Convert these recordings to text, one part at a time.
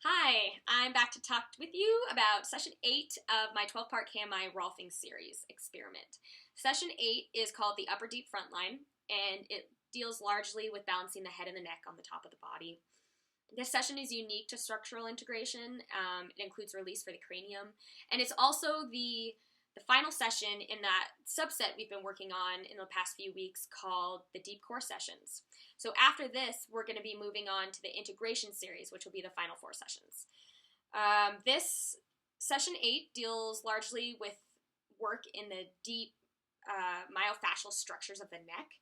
Hi, I'm back to talk with you about session 8 of my 12-part KMI Rolfing series experiment. Session 8 is called the upper deep front line, and it deals largely with balancing the head and the neck on the top of the body. This session is unique to structural integration. It includes release for the cranium, and it's also the final session in that subset we've been working on in the past few weeks called the deep core sessions. So after this, we're going to be moving on to the integration series, which will be the final 4 sessions. This session 8 deals largely with work in the deep myofascial structures of the neck.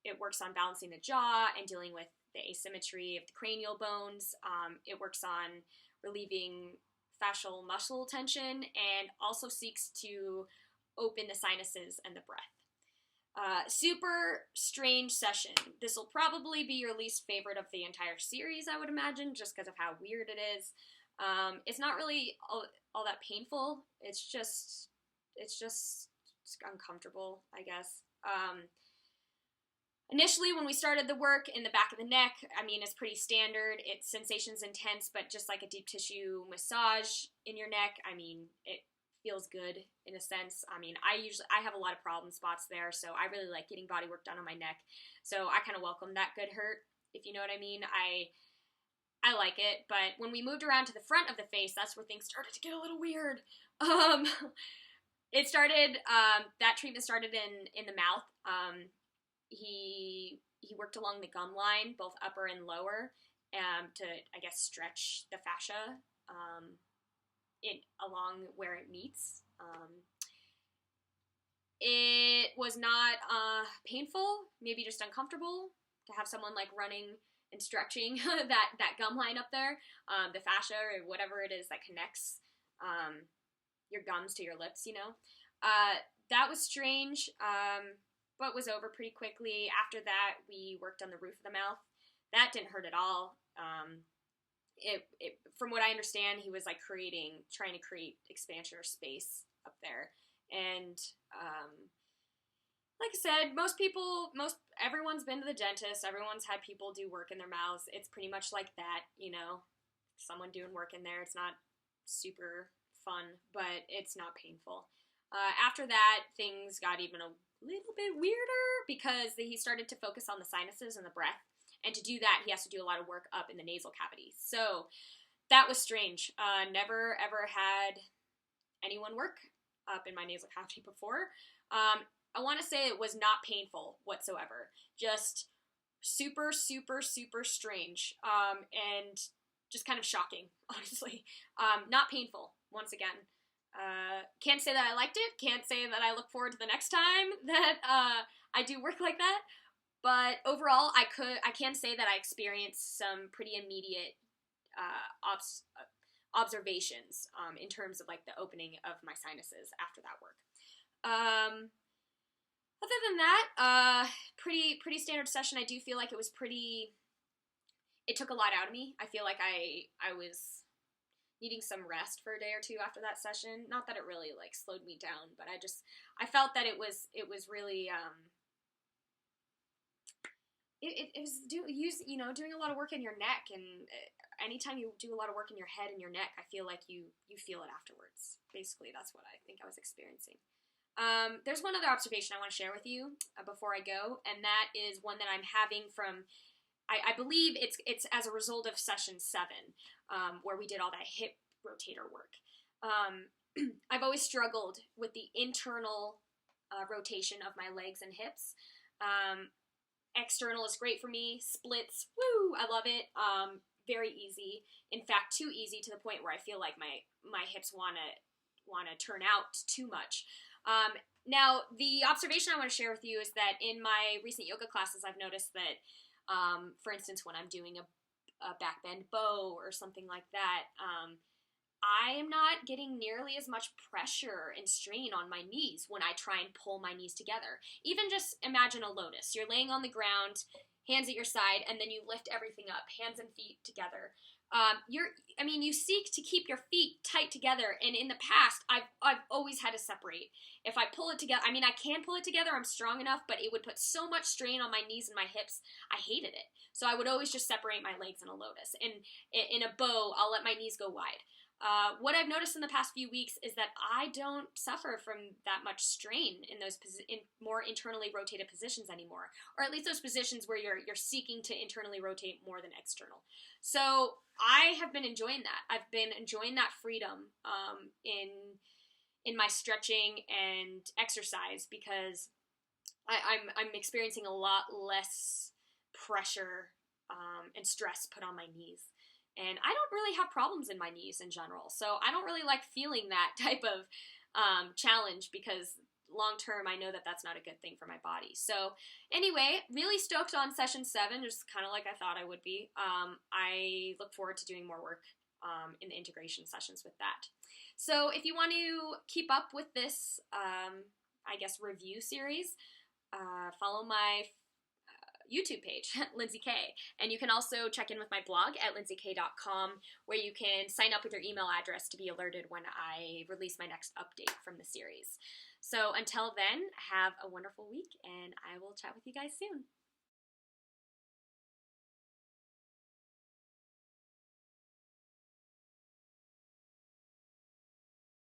It works on balancing the jaw and dealing with the asymmetry of the cranial bones. It works on relieving fascial muscle tension and also seeks to open the sinuses and the breath. Super strange session. This will probably be your least favorite of the entire series, I would imagine, just because of how weird it is. It's not really all that painful. It's just uncomfortable, I guess. Initially, when we started the work in the back of the neck, it's pretty standard. Its sensation's intense, but just like a deep tissue massage in your neck, it feels good in a sense. I have a lot of problem spots there, so I really like getting body work done on my neck. So I kind of welcome that good hurt, if you know what I mean. I like it, but when we moved around to the front of the face, that's where things started to get a little weird. That treatment started in the mouth. He worked along the gum line, both upper and lower, to, I guess, stretch the fascia along where it meets. It was not painful, maybe just uncomfortable to have someone like running and stretching that gum line up there, the fascia or whatever it is that connects your gums to your lips, That was strange. But was over pretty quickly. After that, we worked on the roof of the mouth. That didn't hurt at all. From what I understand, he was trying to create expansion or space up there. And like I said, everyone's been to the dentist. Everyone's had people do work in their mouths. It's pretty much like that, someone doing work in there. It's not super fun, but it's not painful. After that, things got even a little bit weirder because he started to focus on the sinuses and the breath. And to do that, he has to do a lot of work up in the nasal cavity. So that was strange. Never, ever had anyone work up in my nasal cavity before. I want to say it was not painful whatsoever. Just super, super, super strange. And just kind of shocking, honestly. Not painful, once again. Can't say that I liked it. Can't say that I look forward to the next time that I do work like that. But overall, I can say that I experienced some pretty immediate observations in terms of like the opening of my sinuses after that work. Other than that, pretty standard session. I do feel like it took a lot out of me. I feel like I was needing some rest for a day or two after that session. Not that it really slowed me down, but I felt that it was really it was doing a lot of work in your neck, and anytime you do a lot of work in your head and your neck, I feel like you feel it afterwards. Basically, that's what I think I was experiencing. There's one other observation I want to share with you before I go, and that is one that I'm having from I believe it's as a result of session 7, where we did all that hip rotator work. I've always struggled with the internal rotation of my legs and hips. External is great for me. Splits, woo, I love it. Very easy. In fact, too easy to the point where I feel like my hips wanna turn out too much. Now, the observation I want to share with you is that in my recent yoga classes, I've noticed that for instance, when I'm doing a back bend bow or something like that, I am not getting nearly as much pressure and strain on my knees when I try and pull my knees together. Even just imagine a lotus. You're laying on the ground, hands at your side, and then you lift everything up, hands and feet together. You seek to keep your feet tight together, and in the past, I've always had to separate. If I pull it together, I can pull it together, I'm strong enough, but it would put so much strain on my knees and my hips, I hated it. So I would always just separate my legs in a lotus. And in a bow, I'll let my knees go wide. What I've noticed in the past few weeks is that I don't suffer from that much strain in those more internally rotated positions anymore, or at least those positions where you're seeking to internally rotate more than external. So I have been enjoying that. I've been enjoying that freedom in my stretching and exercise, because I'm experiencing a lot less pressure and stress put on my knees. And I don't really have problems in my knees in general, so I don't really like feeling that type of challenge, because long term I know that that's not a good thing for my body. So anyway, really stoked on session 7, just kind of like I thought I would be. I look forward to doing more work in the integration sessions with that. So if you want to keep up with this, review series, follow my YouTube page, Lindsay K. And you can also check in with my blog at lindsayk.com, where you can sign up with your email address to be alerted when I release my next update from the series. So until then, have a wonderful week, and I will chat with you guys soon.